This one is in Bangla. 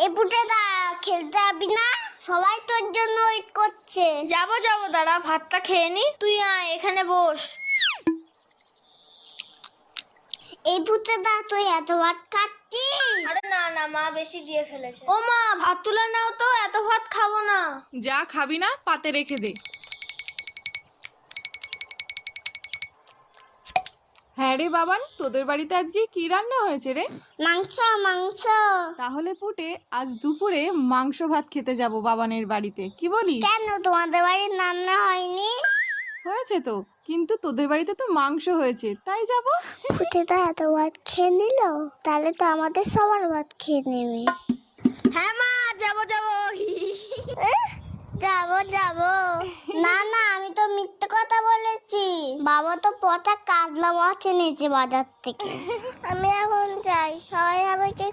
এই পুটেদা খেলতে যাবি না? সবাই তোর জন্য ওয়েট করছে। যাবো দাঁড়া, ভাতটা খেয়ে নি। তুই আয় এখানে বস। এই পুটেদা তুই এত ভাত খাচ্ছিস? আরে না মা বেশি দিয়ে ফেলেছে। ও মা, ভাত তুলে নাও তো, এত ভাত খাবো না। যা খাবি না পাতে রেখে দে। হ্যাঁ রে বাবান, তোদের বাড়িতে আজকে কি রান্না হয়েছে রে? মাংস মাংস। তাহলে পুটে আজ দুপুরে মাংস ভাত খেতে যাব বাবানের বাড়িতে, কি বলিস? কেন তোমাদের বাড়ির রান্না হয়নি? হয়েছে তো, কিন্তু তোদের বাড়িতে তো মাংস হয়েছে, তাই যাব। পুটেদা এত ভাত খেয়ে নিল, তাহলে তো আমাদের সবার ভাত খেয়ে নেবে। হ্যাঁ মা, যাবো যাবো না আমি তো মিথ্যে কথা বলেছি। বাবা তো পচা কাতলা মাছ এনেছে বাজার থেকে। আমি এখন যাই, সবাই আমাকে